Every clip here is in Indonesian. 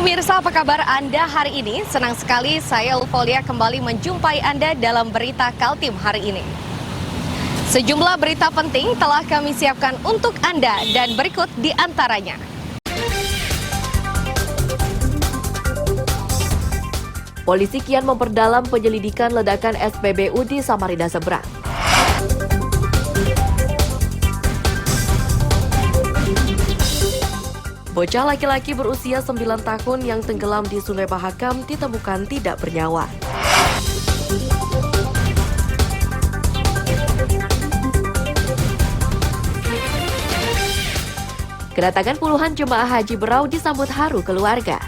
Pemirsa, apa kabar Anda hari ini? Senang sekali saya Ulfolia kembali menjumpai Anda dalam berita Kaltim hari ini. Sejumlah berita penting telah kami siapkan untuk Anda dan berikut di antaranya. Polisi kian memperdalam penyelidikan ledakan SPBU di Samarinda Seberang. Bocah laki-laki berusia 9 tahun yang tenggelam di Sungai Mahakam ditemukan tidak bernyawa. Kedatangan puluhan jemaah haji Berau disambut haru keluarga.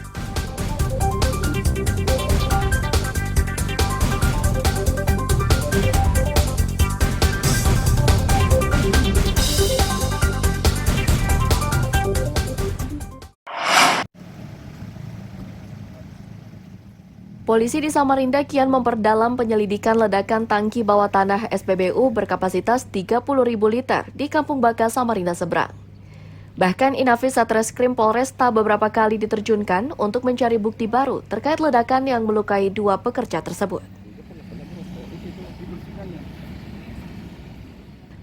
Polisi di Samarinda kian memperdalam penyelidikan ledakan tangki bawah tanah SPBU berkapasitas 30.000 liter di Kampung Baka, Samarinda Seberang. Bahkan Inafis Satreskrim Polresta beberapa kali diterjunkan untuk mencari bukti baru terkait ledakan yang melukai 2 pekerja tersebut.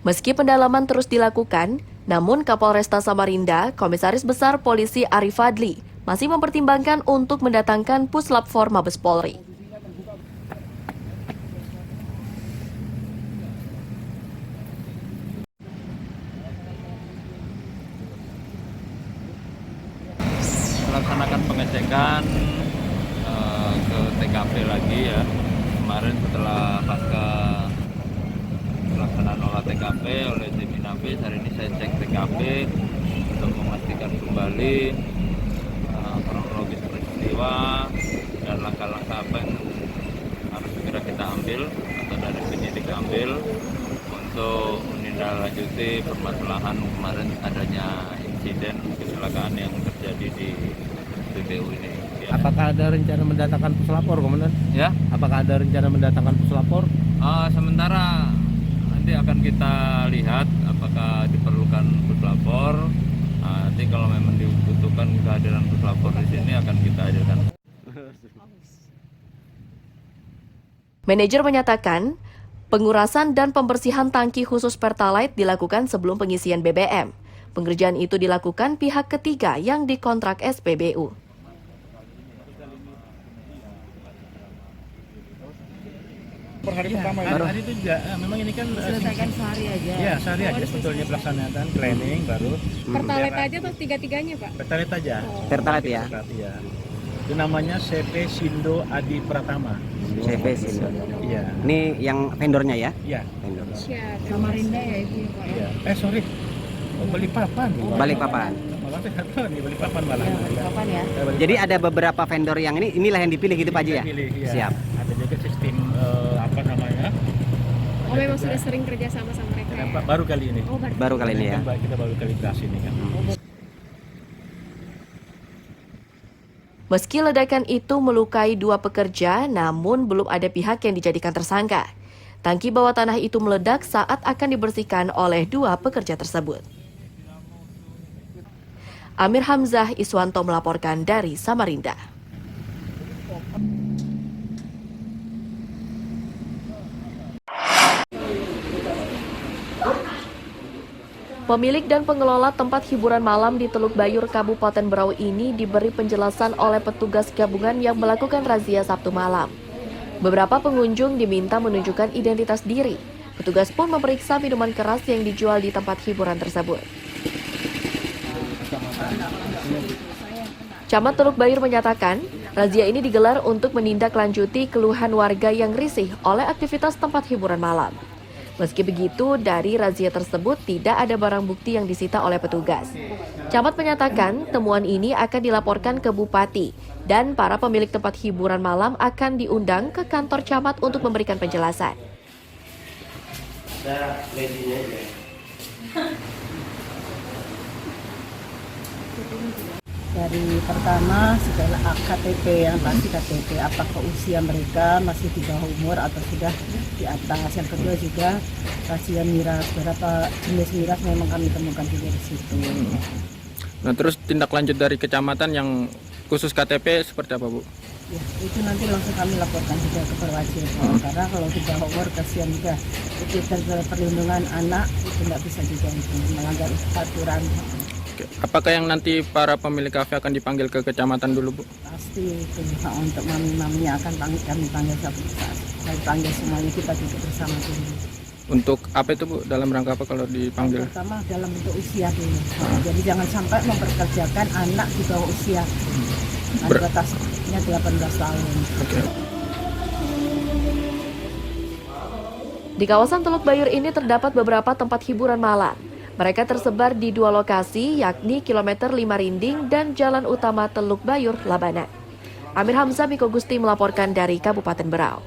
Meski pendalaman terus dilakukan, namun Kapolresta Samarinda, Komisaris Besar Polisi Arif Fadli, masih mempertimbangkan untuk mendatangkan Puslap 4 Mabes Polri. Melaksanakan pengecekan ke TKP lagi ya. Kemarin setelah pasca pelaksanaan olah TKP oleh tim Inafis, hari ini saya cek TKP untuk memastikan kembali kronologis peristiwa dan langkah-langkah apa yang harus segera kita ambil atau dari penyidik ambil untuk menindaklanjuti permasalahan kemarin adanya insiden kecelakaan yang terjadi di SPBU ini. Ya. Apakah ada rencana mendatangkan puslapor, Komandan? Ya. Apakah ada rencana mendatangkan puslapor? Sementara nanti akan kita lihat apakah diperlukan puslapor. Nanti kalau memang dibutuhkan kehadiran puslapor di sini akan kita hadirkan. Manajer menyatakan, pengurasan dan pembersihan tangki khusus Pertalite dilakukan sebelum pengisian BBM. Pengerjaan itu dilakukan pihak ketiga yang dikontrak SPBU. Per hari pertama hari itu memang ini kan selesaikan sehari aja. Iya, sehari aja sebetulnya pelaksanaan planning baru. Pertalite aja atau tiga-tiganya, Pak? Pertalite aja. Pertalite ya. Iya. Itu namanya CP Sindo Adi Pratama. CP Sindo. Iya. Ini yang vendornya ya? Iya. Vendor. Samarinda ya itu ya, Pak. Iya. Sorry. Balikpapan. Balikpapan. Malah saya nggak tahu nih Balikpapan malah. Kapan ya? Jadi ada beberapa vendor yang inilah yang dipilih gitu Pak Haji ya? Pilih, iya. Siap. Ada juga sistem apa namanya? Oh, memang sudah sering kerja sama mereka ya? Baru kali ini. Oh, Baru kali ini ya. Kita baru kali kasih ini kan. Meski ledakan itu melukai 2 pekerja, namun belum ada pihak yang dijadikan tersangka. Tangki bawah tanah itu meledak saat akan dibersihkan oleh 2 pekerja tersebut. Amir Hamzah Iswanto melaporkan dari Samarinda. Pemilik dan pengelola tempat hiburan malam di Teluk Bayur, Kabupaten Berau ini diberi penjelasan oleh petugas gabungan yang melakukan razia Sabtu malam. Beberapa pengunjung diminta menunjukkan identitas diri. Petugas pun memeriksa minuman keras yang dijual di tempat hiburan tersebut. Camat Teluk Bayur menyatakan, razia ini digelar untuk menindaklanjuti keluhan warga yang risih oleh aktivitas tempat hiburan malam. Meski begitu, dari razia tersebut tidak ada barang bukti yang disita oleh petugas. Camat menyatakan temuan ini akan dilaporkan ke Bupati dan para pemilik tempat hiburan malam akan diundang ke kantor camat untuk memberikan penjelasan. Dari pertama segala KTP, yang pasti KTP, apakah usia mereka masih di bawah umur atau sudah di atas. Yang kedua juga rahasia miras, beberapa jenis miras memang kami temukan juga di situ. Nah, terus tindak lanjut dari kecamatan yang khusus KTP seperti apa, Bu? Ya, itu nanti langsung kami laporkan juga ke perwajib. Karena kalau di bawah umur kasihan juga. Itu perlindungan anak itu nggak bisa juga itu melanggar aturan. Oke. Apakah yang nanti para pemilik kafe akan dipanggil ke kecamatan dulu, Bu? Pasti itu untuk mami-maminya akan kami panggil satu persatu. Kami panggil semuanya, kita duduk bersama dulu. Untuk apa itu, Bu? Dalam rangka apa kalau dipanggil? Pertama dalam bentuk usia dulu. Jadi jangan sampai memperkerjakan anak di bawah usia. Batasnya 18 tahun. Oke. Di kawasan Teluk Bayur ini terdapat beberapa tempat hiburan malam. Mereka tersebar di 2 lokasi, yakni kilometer 5 Rinding dan Jalan Utama Teluk Bayur, Labanan. Amir Hamzah, Miko Gusti melaporkan dari Kabupaten Berau.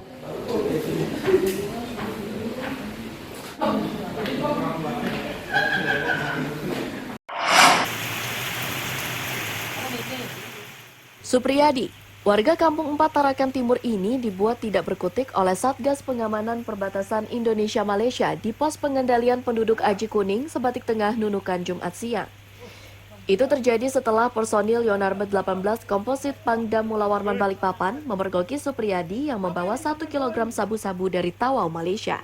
Supriyadi, warga Kampung 4 Tarakan Timur ini dibuat tidak berkutik oleh Satgas Pengamanan Perbatasan Indonesia-Malaysia di pos pengendalian penduduk Aji Kuning, Sebatik Tengah, Nunukan, Jumat siang. Itu terjadi setelah personil Yonarmet 18 Komposit Pangdam Mulawarman Balikpapan memergoki Supriyadi yang membawa 1 kg sabu-sabu dari Tawau, Malaysia.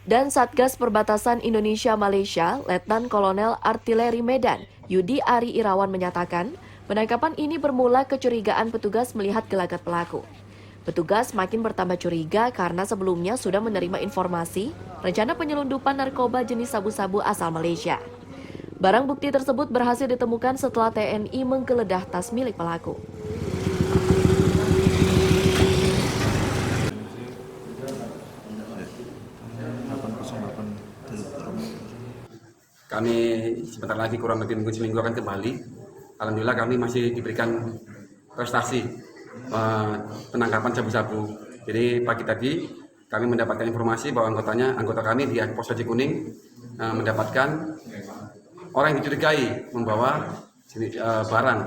Dan Satgas Perbatasan Indonesia-Malaysia, Letnan Kolonel Artileri Medan, Yudi Ari Irawan menyatakan, penangkapan ini bermula kecurigaan petugas melihat gelagat pelaku. Petugas makin bertambah curiga karena sebelumnya sudah menerima informasi rencana penyelundupan narkoba jenis sabu-sabu asal Malaysia. Barang bukti tersebut berhasil ditemukan setelah TNI menggeledah tas milik pelaku. Kami sebentar lagi kurang lebih seminggu akan kembali. Alhamdulillah kami masih diberikan prestasi penangkapan sabu-sabu. Jadi pagi tadi kami mendapatkan informasi bahwa anggota kami di Pos Aji Kuning mendapatkan orang yang dicurigai membawa barang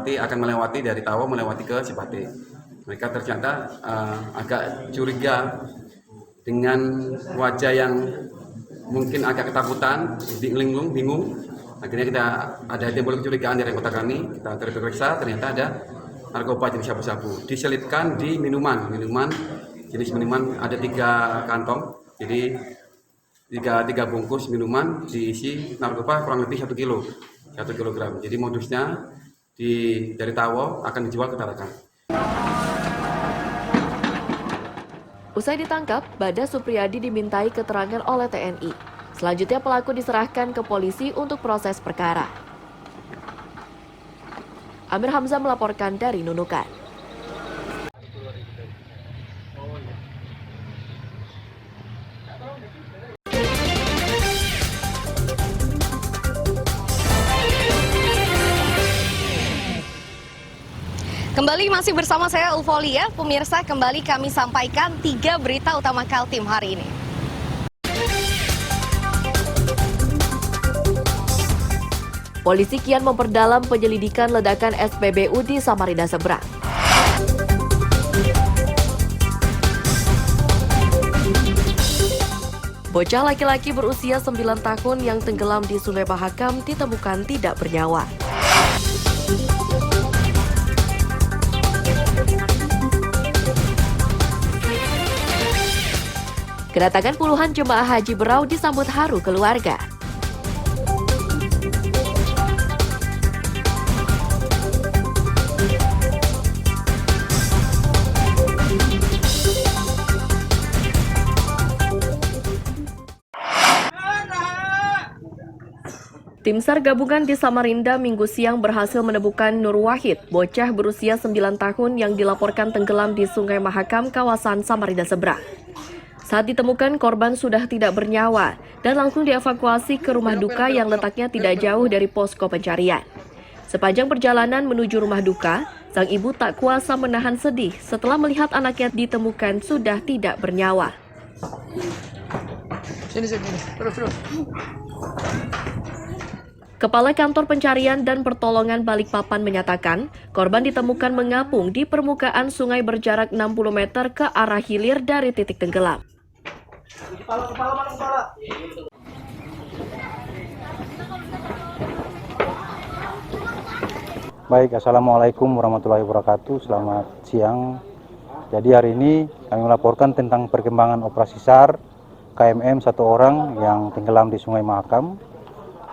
akan melewati dari Tawau melewati ke Sebatik. Mereka ternyata agak curiga dengan wajah yang mungkin agak ketakutan, bingung. Akhirnya kita ada timbul kecurigaan dari anggota kami. Kita terperiksa, ternyata ada narkoba jenis sabu-sabu. Diselipkan di minuman jenis minuman ada 3 kantong. Jadi 3 bungkus minuman diisi narkoba kurang lebih 1 kilogram. Jadi modusnya dari Tawau akan dijual ke Tarakan. Usai ditangkap, Bada Supriyadi dimintai keterangan oleh TNI. Selanjutnya pelaku diserahkan ke polisi untuk proses perkara. Amir Hamzah melaporkan dari Nunukan. Kembali masih bersama saya Ulfolia, pemirsa kembali kami sampaikan 3 berita utama Kaltim hari ini. Polisi kian memperdalam penyelidikan ledakan SPBU di Samarinda Seberang. Bocah laki-laki berusia 9 tahun yang tenggelam di Sungai Mahakam ditemukan tidak bernyawa. Kedatangan puluhan jemaah haji Berau disambut haru keluarga. Tim SAR gabungan di Samarinda Minggu siang berhasil menemukan Nur Wahid, bocah berusia 9 tahun yang dilaporkan tenggelam di Sungai Mahakam, kawasan Samarinda Seberang. Saat ditemukan, korban sudah tidak bernyawa dan langsung dievakuasi ke rumah duka yang letaknya tidak jauh dari posko pencarian. Sepanjang perjalanan menuju rumah duka, sang ibu tak kuasa menahan sedih setelah melihat anaknya ditemukan sudah tidak bernyawa. Kepala Kantor Pencarian dan Pertolongan Balikpapan menyatakan, korban ditemukan mengapung di permukaan sungai berjarak 60 meter ke arah hilir dari titik tenggelam. Baik, Assalamualaikum warahmatullahi wabarakatuh. Selamat siang. Jadi hari ini kami melaporkan tentang perkembangan operasi SAR KMM 1 orang yang tenggelam di Sungai Mahakam.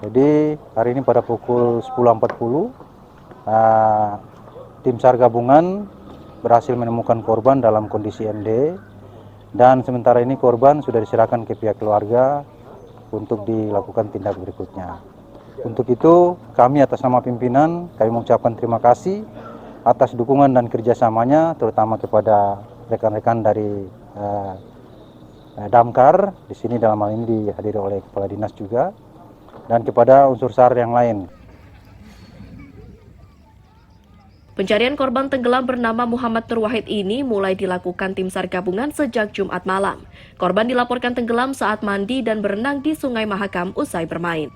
Jadi hari ini pada pukul 10.40 tim SAR gabungan berhasil menemukan korban dalam kondisi MD, dan sementara ini korban sudah diserahkan ke pihak keluarga untuk dilakukan tindak berikutnya. Untuk itu kami atas nama pimpinan kami mengucapkan terima kasih atas dukungan dan kerjasamanya, terutama kepada rekan-rekan dari Damkar, di sini dalam hal ini dihadiri oleh Kepala Dinas juga, dan kepada unsur SAR yang lain. Pencarian korban tenggelam bernama Muhammad Nur Wahid ini mulai dilakukan tim SAR gabungan sejak Jumat malam. Korban dilaporkan tenggelam saat mandi dan berenang di Sungai Mahakam usai bermain.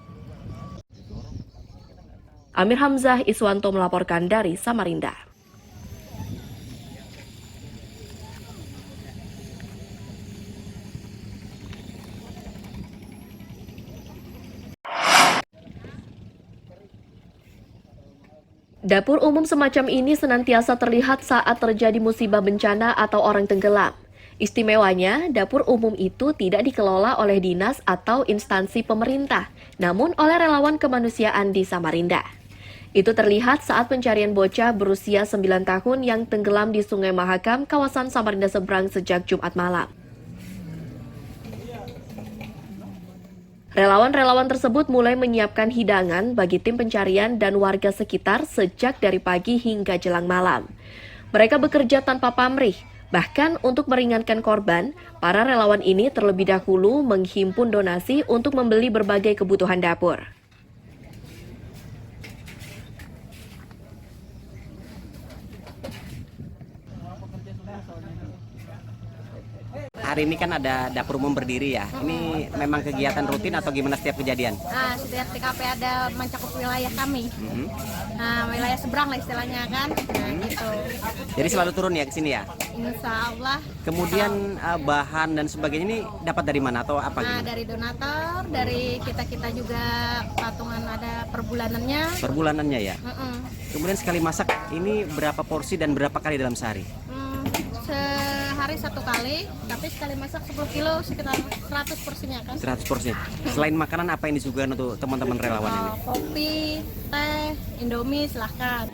Amir Hamzah Iswanto melaporkan dari Samarinda. Dapur umum semacam ini senantiasa terlihat saat terjadi musibah bencana atau orang tenggelam. Istimewanya, dapur umum itu tidak dikelola oleh dinas atau instansi pemerintah, namun oleh relawan kemanusiaan di Samarinda. Itu terlihat saat pencarian bocah berusia 9 tahun yang tenggelam di Sungai Mahakam, kawasan Samarinda Seberang sejak Jumat malam. Relawan-relawan tersebut mulai menyiapkan hidangan bagi tim pencarian dan warga sekitar sejak dari pagi hingga jelang malam. Mereka bekerja tanpa pamrih. Bahkan untuk meringankan korban, para relawan ini terlebih dahulu menghimpun donasi untuk membeli berbagai kebutuhan dapur. Hari ini kan ada dapur umum berdiri ya. Ini memang kegiatan rutin atau gimana setiap kejadian? Nah, setiap TKP ada mencakup wilayah kami. Nah, wilayah seberang lah istilahnya kan. Nah, gitu. Jadi selalu turun ya ke sini ya? Insya Allah. Kemudian bahan dan sebagainya ini dapat dari mana atau apa? Nah, dari donatur, dari kita juga patungan ada perbulanannya. Perbulanannya ya? Kemudian sekali masak ini berapa porsi dan berapa kali dalam sehari? Sehari 1 kali, tapi sekali masak 10 kilo sekitar 100 porsinya kan. 100 porsi. Selain makanan apa yang disuguhkan untuk teman-teman relawan ini? Kopi, teh, Indomie silahkan.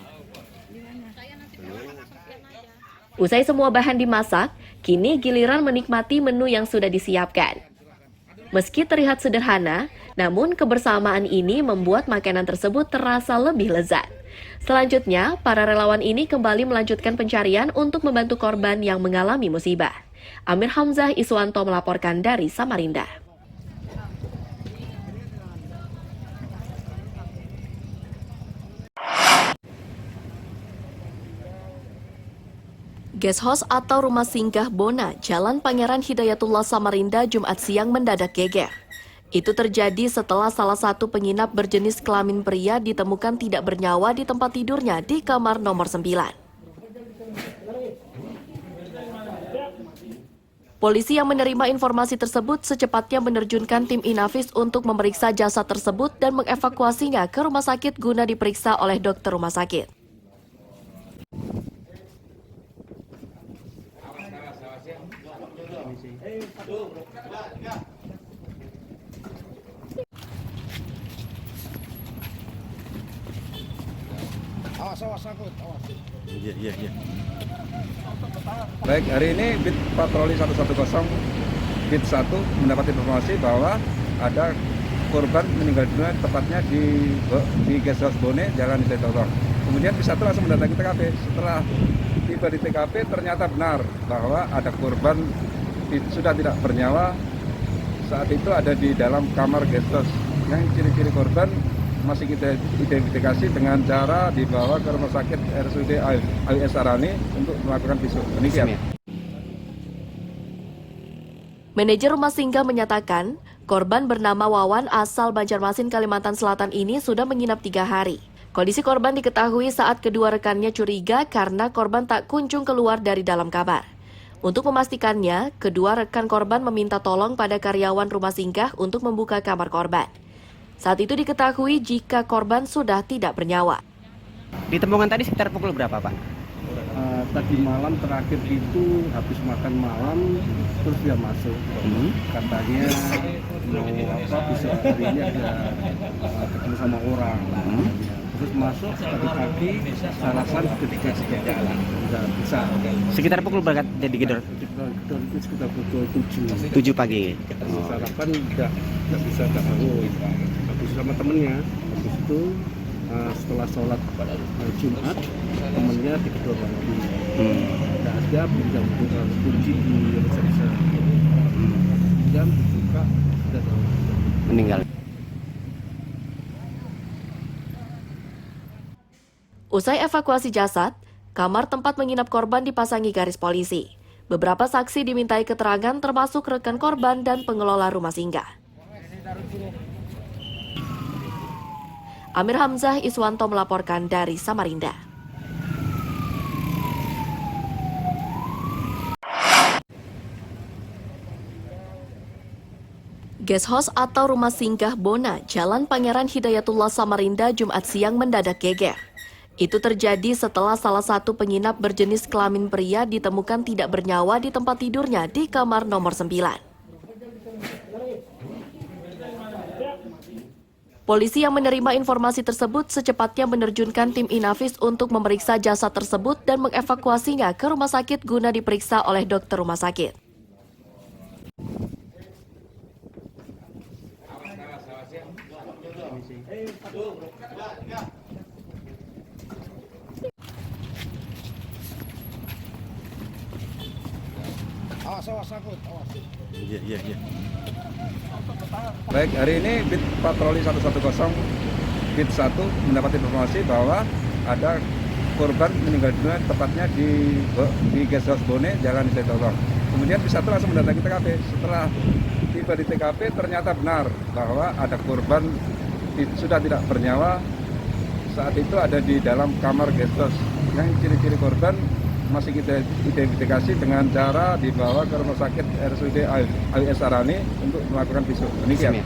Usai semua bahan dimasak, kini giliran menikmati menu yang sudah disiapkan. Meski terlihat sederhana, namun kebersamaan ini membuat makanan tersebut terasa lebih lezat. Selanjutnya, para relawan ini kembali melanjutkan pencarian untuk membantu korban yang mengalami musibah. Amir Hamzah Iswanto melaporkan dari Samarinda. Guest house atau rumah singgah Bona, Jalan Pangeran Hidayatullah Samarinda, Jumat siang mendadak geger. Itu terjadi setelah salah satu penginap berjenis kelamin pria ditemukan tidak bernyawa di tempat tidurnya di kamar nomor 9. Polisi yang menerima informasi tersebut secepatnya menerjunkan tim Inafis untuk memeriksa jasad tersebut dan mengevakuasinya ke rumah sakit guna diperiksa oleh dokter rumah sakit. Iya. Baik, hari ini BIT Patroli 110 BIT 1 mendapat informasi bahwa ada korban meninggal dunia tepatnya di Guest House Bone, Jalan Hidayatullah. Kemudian BIT 1 langsung mendatangi TKP. Setelah tiba di TKP ternyata benar bahwa ada korban sudah tidak bernyawa. Saat itu ada di dalam kamar guest house. Yang ciri-ciri korban masih kita identifikasi dengan cara dibawa ke rumah sakit RSUD AWS Sarani untuk melakukan visum. Demikian. Manajer rumah singgah menyatakan, korban bernama Wawan asal Banjarmasin, Kalimantan Selatan ini sudah menginap 3 hari. Kondisi korban diketahui saat kedua rekannya curiga karena korban tak kunjung keluar dari dalam kamar. Untuk memastikannya, kedua rekan korban meminta tolong pada karyawan rumah singgah untuk membuka kamar korban. Saat itu diketahui jika korban sudah tidak bernyawa. Ditemukan tadi sekitar pukul berapa, Pak? Tadi malam terakhir itu habis makan malam terus dia masuk. Katanya mau bisa hari ini ada ketemu sama orang. Terus masuk tadi pagi sarapan ketika jalan udah bisa. Sekitar pukul berapa jadi gedor? Itu sekitar pukul 7 pagi. Sarapan nggak bisa bangun. Habis sama temennya. Habis itu setelah sholat Jumat temennya digedor lagi. Nggak ada pinjam kunci di resepsi. Jam dibuka sudah Meninggal. Usai evakuasi jasad, kamar tempat menginap korban dipasangi garis polisi. Beberapa saksi dimintai keterangan termasuk rekan korban dan pengelola rumah singgah. Amir Hamzah Iswanto melaporkan dari Samarinda. Guest house atau rumah singgah Bona, Jalan Pangeran Hidayatullah Samarinda, Jumat siang mendadak geger. Itu terjadi setelah salah satu penginap berjenis kelamin pria ditemukan tidak bernyawa di tempat tidurnya di kamar nomor 9. Polisi yang menerima informasi tersebut secepatnya menerjunkan tim Inafis untuk memeriksa jasad tersebut dan mengevakuasinya ke rumah sakit guna diperiksa oleh dokter rumah sakit. Iya. Baik, hari ini Bit Patroli 110 Bit 1 mendapat informasi bahwa ada korban meninggal dunia tepatnya di Guest House Bone, Jalan Hidayatullah. Kemudian Bit 1 langsung mendatangi TKP. Setelah tiba di TKP ternyata benar bahwa ada korban sudah tidak bernyawa saat itu ada di dalam kamar guest house. Yang ciri-ciri korban masih kita identifikasi dengan cara dibawa ke rumah sakit RSUD AWS Sarani untuk melakukan visum. Demikian.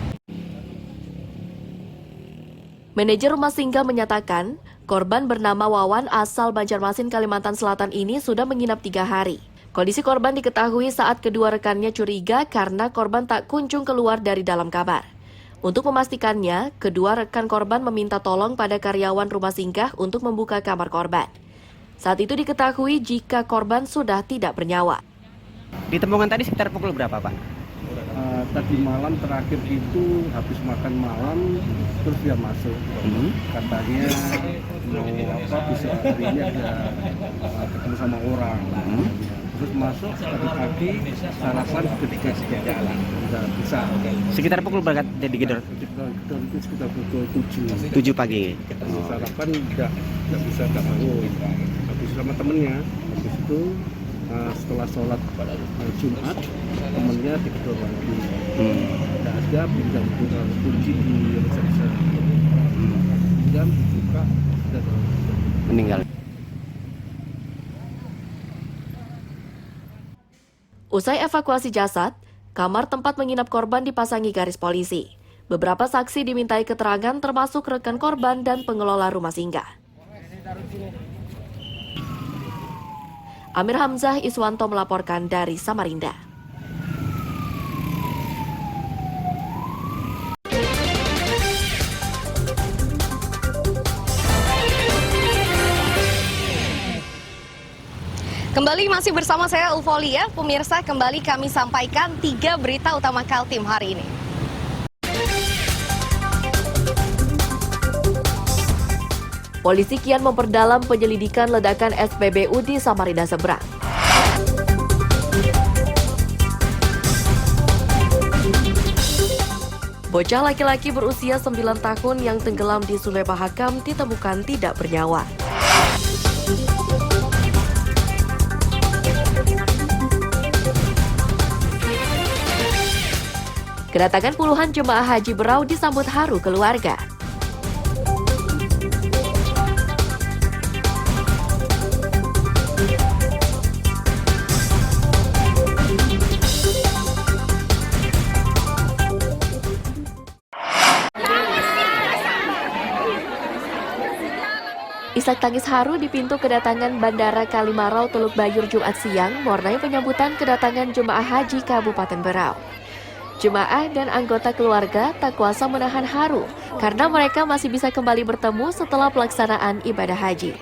Manajer rumah singgah menyatakan, korban bernama Wawan asal Banjarmasin, Kalimantan Selatan ini sudah menginap 3 hari. Kondisi korban diketahui saat kedua rekannya curiga karena korban tak kunjung keluar dari dalam kamar. Untuk memastikannya, kedua rekan korban meminta tolong pada karyawan rumah singgah untuk membuka kamar korban. Saat itu diketahui jika korban sudah tidak bernyawa. Ditemukan tadi sekitar pukul berapa, Pak? Tadi malam terakhir itu habis makan malam terus dia masuk. Katanya mau bisa hari ini ada ketemu sama orang. Terus masuk tadi pagi sarapan ketika jalan udah bisa. Sekitar pukul berapa jadi gedor? Itu sekitar pukul 7 pagi. Sarapan nggak bisa bangun. Habis sama temennya. Habis itu setelah sholat Jumat temennya digedor lagi. Nggak ada pinjam kunci di resepsi. Jam dibuka sudah meninggal. Usai evakuasi jasad, kamar tempat menginap korban dipasangi garis polisi. Beberapa saksi dimintai keterangan termasuk rekan korban dan pengelola rumah singgah. Amir Hamzah Iswanto melaporkan dari Samarinda. Kembali masih bersama saya Ulfolia, pemirsa kembali kami sampaikan 3 berita utama Kaltim hari ini. Polisi kian memperdalam penyelidikan ledakan SPBU di Samarinda Seberang. Bocah laki-laki berusia 9 tahun yang tenggelam di Sungai Mahakam ditemukan tidak bernyawa. Kedatangan puluhan jemaah haji Berau disambut haru keluarga. isak tangis haru di pintu kedatangan Bandara Kalimarau Teluk Bayur Jumat siang mewarnai penyambutan kedatangan jemaah haji Kabupaten Berau. Jemaah dan anggota keluarga tak kuasa menahan haru karena mereka masih bisa kembali bertemu setelah pelaksanaan ibadah haji.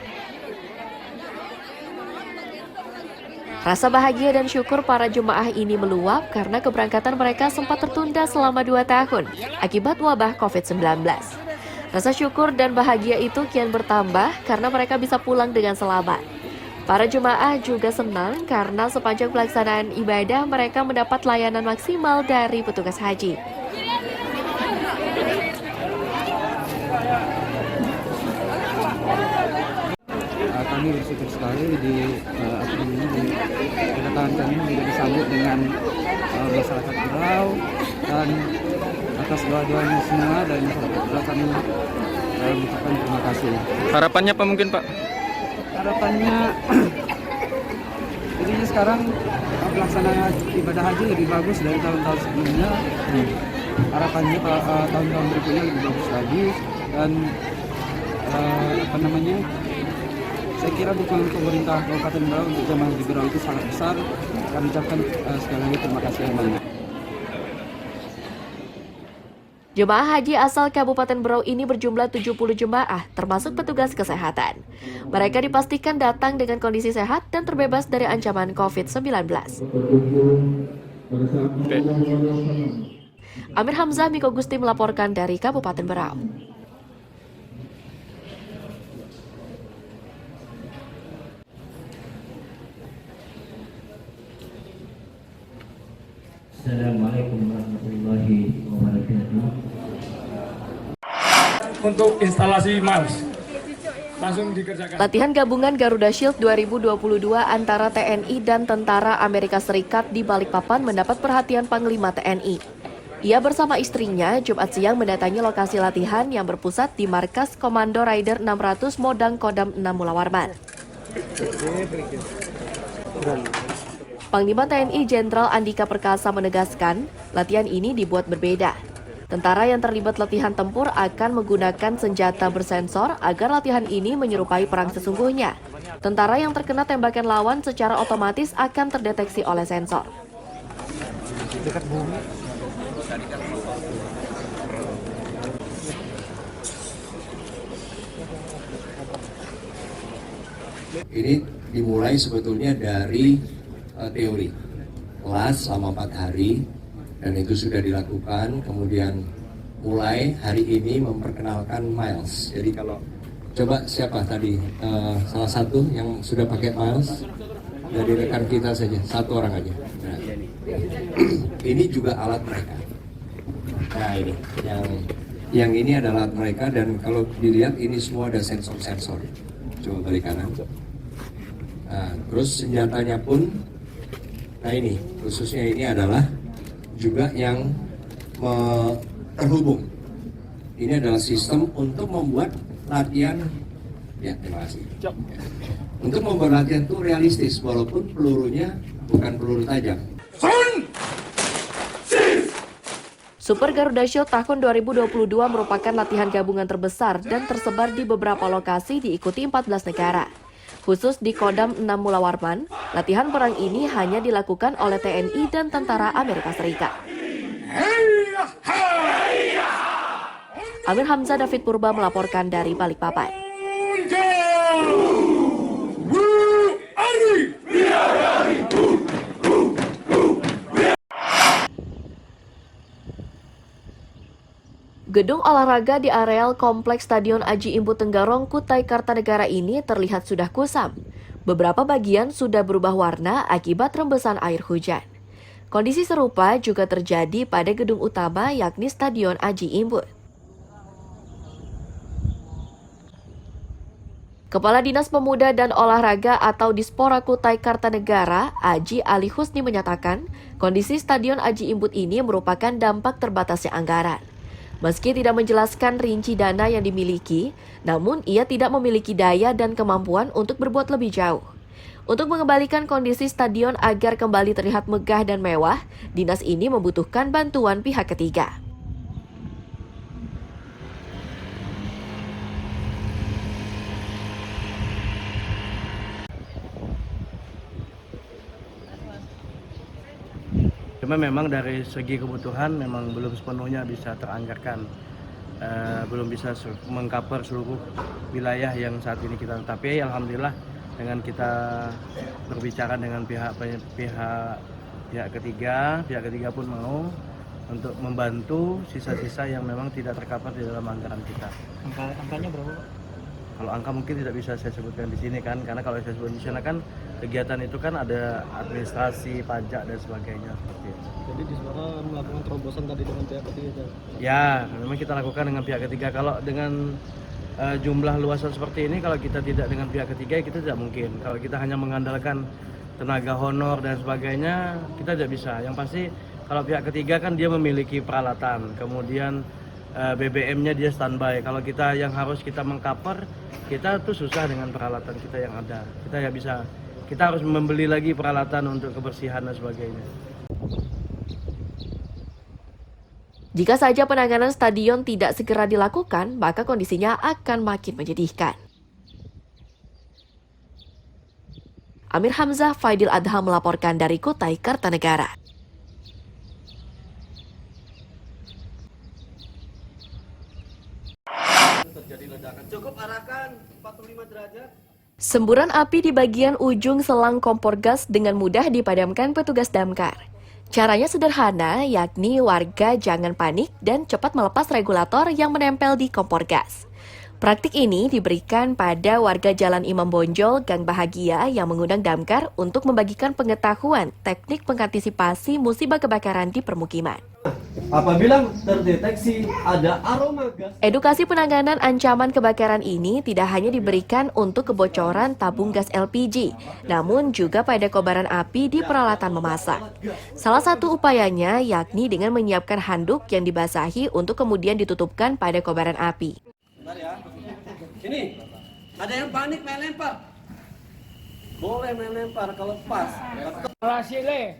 Rasa bahagia dan syukur para jemaah ini meluap karena keberangkatan mereka sempat tertunda selama 2 tahun akibat wabah COVID-19. Rasa syukur dan bahagia itu kian bertambah karena mereka bisa pulang dengan selamat. Para jemaah juga senang karena sepanjang pelaksanaan ibadah mereka mendapat layanan maksimal dari petugas haji. Kami bersyukur sekali di kedatangan kami juga disambut dengan masyarakat Berau, dan atas doa-doanya semua dan masyarakat Berau kami mengucapkan terima kasih. Harapannya apa mungkin Pak? Harapannya intinya sekarang pelaksanaan ibadah haji lebih bagus dari tahun-tahun sebelumnya. Harapannya tahun-tahun berikutnya lebih bagus lagi, dan saya kira dukungan pemerintah Kabupaten Berau untuk jemaah haji Berau itu sangat besar. Kami ucapkan sekali lagi terima kasih yang banyak. Jemaah haji asal Kabupaten Berau ini berjumlah 70 jemaah, termasuk petugas kesehatan. Mereka dipastikan datang dengan kondisi sehat dan terbebas dari ancaman COVID-19. Amir Hamzah, Miko Gusti melaporkan dari Kabupaten Berau. Assalamualaikum warahmatullahi wabarakatuh. Untuk instalasi mouse langsung dikerjakan. Latihan gabungan Garuda Shield 2022 antara TNI dan Tentara Amerika Serikat di Balikpapan mendapat perhatian Panglima TNI. Ia bersama istrinya Jumat siang mendatangi lokasi latihan yang berpusat di markas Komando Raider 600 Modang Kodam 6 Mula Warman. Panglima TNI Jenderal Andika Perkasa menegaskan, latihan ini dibuat berbeda. Tentara yang terlibat latihan tempur akan menggunakan senjata bersensor agar latihan ini menyerupai perang sesungguhnya. Tentara yang terkena tembakan lawan secara otomatis akan terdeteksi oleh sensor. Ini dimulai sebetulnya dari teori kelas selama 4 hari, dan itu sudah dilakukan. Kemudian mulai hari ini memperkenalkan miles. Jadi kalau coba siapa tadi salah satu yang sudah pakai miles dari rekan kita saja, 1 orang aja. Nah, ini juga alat mereka. Nah ini yang ini adalah alat mereka, dan kalau dilihat ini semua ada sensor-sensor. Coba balik kanan. Nah, terus senjatanya pun, nah ini khususnya ini adalah juga yang terhubung. Ini adalah sistem untuk membuat latihan, ya terima kasih. Untuk membuat latihan itu realistis walaupun pelurunya bukan peluru tajam. Super Garuda Shield tahun 2022 merupakan latihan gabungan terbesar dan tersebar di beberapa lokasi diikuti 14 negara. Khusus di Kodam 6 Mula Warman, latihan perang ini hanya dilakukan oleh TNI dan Tentara Amerika Serikat. Amir Hamzah, David Purba melaporkan dari Balikpapan. Gedung olahraga di areal Kompleks Stadion Aji Imbu Tenggarong, Kutai Kartanegara ini terlihat sudah kusam. Beberapa bagian sudah berubah warna akibat rembesan air hujan. Kondisi serupa juga terjadi pada gedung utama yakni Stadion Aji Imbut. Kepala Dinas Pemuda dan Olahraga atau Dispora Kutai Kartanegara, Aji Ali Husni menyatakan, kondisi Stadion Aji Imbut ini merupakan dampak terbatasnya anggaran. Meski tidak menjelaskan rinci dana yang dimiliki, namun ia tidak memiliki daya dan kemampuan untuk berbuat lebih jauh. Untuk mengembalikan kondisi stadion agar kembali terlihat megah dan mewah, dinas ini membutuhkan bantuan pihak ketiga. Cuma memang dari segi kebutuhan memang belum sepenuhnya bisa teranggarkan, belum bisa mengcover seluruh wilayah yang saat ini kita tetapi alhamdulillah dengan kita berbicara dengan pihak ketiga pun mau untuk membantu sisa-sisa yang memang tidak tercover di dalam anggaran kita. Angkanya berapa? Kalau angka mungkin tidak bisa saya sebutkan di sini kan, karena kalau saya sebutkan di sana kan kegiatan itu kan ada administrasi, pajak dan sebagainya seperti itu. Jadi di sana melakukan terobosan tadi dengan pihak ketiga? Ya, memang kita lakukan dengan pihak ketiga. Kalau dengan jumlah luasan seperti ini, kalau kita tidak dengan pihak ketiga, kita tidak mungkin. Kalau kita hanya mengandalkan tenaga honor dan sebagainya, kita tidak bisa. Yang pasti kalau pihak ketiga kan dia memiliki peralatan, kemudian BBM-nya dia standby. Kalau kita yang harus kita mengcover, kita tuh susah dengan peralatan kita yang ada. Kita ya bisa, kita harus membeli lagi peralatan untuk kebersihan dan sebagainya. Jika saja penanganan stadion tidak segera dilakukan, maka kondisinya akan makin menyedihkan. Amir Hamzah, Faidil Adham melaporkan dari Kutai Kartanegara. Cukup arahkan 45 derajat. Semburan api di bagian ujung selang kompor gas dengan mudah dipadamkan petugas damkar. Caranya sederhana, yakni warga jangan panik dan cepat melepas regulator yang menempel di kompor gas. Praktik ini diberikan pada warga Jalan Imam Bonjol, Gang Bahagia yang mengundang damkar untuk membagikan pengetahuan teknik mengantisipasi musibah kebakaran di permukiman. Apabila terdeteksi ada aroma gas. Edukasi penanganan ancaman kebakaran ini tidak hanya diberikan untuk kebocoran tabung gas LPG, namun juga pada kobaran api di peralatan memasak. Salah satu upayanya yakni dengan menyiapkan handuk yang dibasahi untuk kemudian ditutupkan pada kobaran api. Bentar ya. Ini, ada yang panik main lempar. Boleh main lempar kalau pas. Rasile.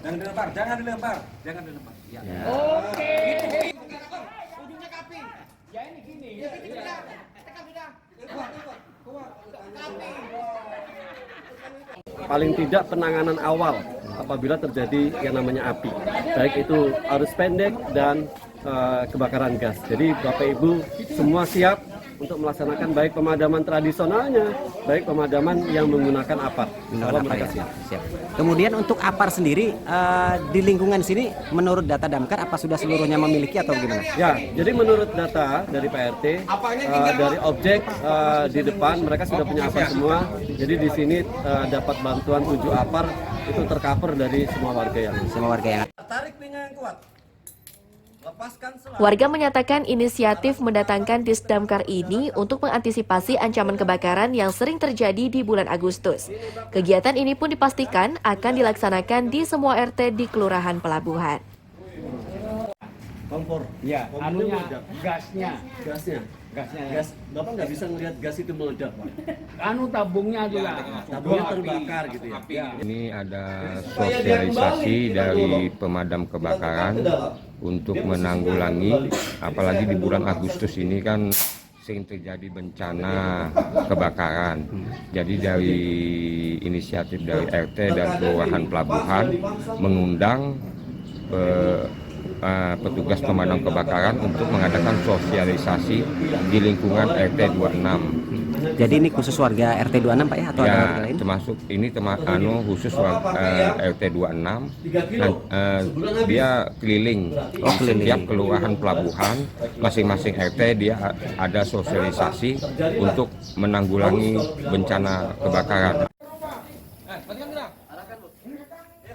Jangan dilempar, jangan dilempar. Jangan dilempar. Ya. Oke. Ujungnya ke api. Ya ini gini. Paling tidak penanganan awal apabila terjadi yang namanya api. Baik itu arus pendek dan kebakaran gas. Jadi Bapak Ibu semua siap untuk melaksanakan baik pemadaman tradisionalnya, baik pemadaman yang menggunakan apar. Kalau mereka siap. Kemudian untuk apar sendiri di lingkungan sini, menurut data damkar apa sudah seluruhnya memiliki atau gimana? Ya, jadi menurut data dari PRT, dari objek di depan mereka sudah punya apar semua. Jadi di sini dapat bantuan 7 apar itu tercover dari semua warga yang. Tarik pinggang yang kuat. Warga menyatakan inisiatif mendatangkan Disdamkar ini untuk mengantisipasi ancaman kebakaran yang sering terjadi di bulan Agustus. Kegiatan ini pun dipastikan akan dilaksanakan di semua RT di Kelurahan Pelabuhan. Kompor. Ya, anunya gasnya. Gas. Bapak nggak bisa melihat gas itu meledak, Pak. Anu tabungnya juga. Tabungnya terbakar gitu ya. Ini ada sosialisasi dari pemadam kebakaran untuk menanggulangi, apalagi di bulan Agustus ini kan sering terjadi bencana kebakaran. Jadi dari inisiatif dari RT dan Kelurahan Pelabuhan mengundang petugas pemadam kebakaran untuk mengadakan sosialisasi di lingkungan RT 26. Jadi ini khusus warga RT 26 Pak ya atau ada warga lain? Termasuk ini khusus RT 26. Dia keliling setiap kelurahan pelabuhan, masing-masing RT dia ada sosialisasi untuk menanggulangi bencana kebakaran.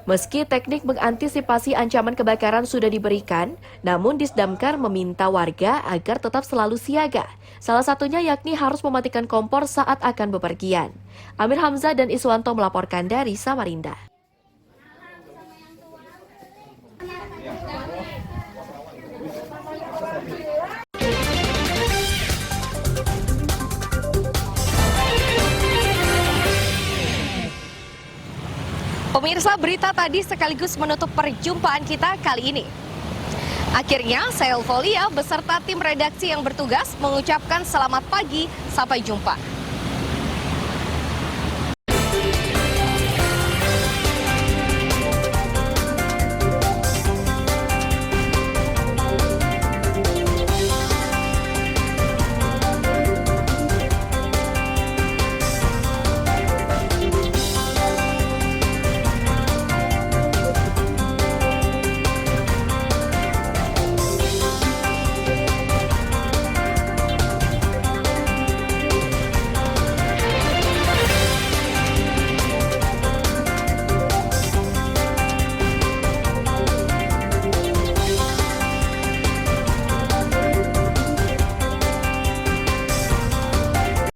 Meski teknik mengantisipasi ancaman kebakaran sudah diberikan, namun Disdamkar meminta warga agar tetap selalu siaga. Salah satunya yakni harus mematikan kompor saat akan bepergian. Amir Hamzah dan Iswanto melaporkan dari Samarinda. Pemirsa, berita tadi sekaligus menutup perjumpaan kita kali ini. Akhirnya, saya Ulfolia beserta tim redaksi yang bertugas mengucapkan selamat pagi, sampai jumpa.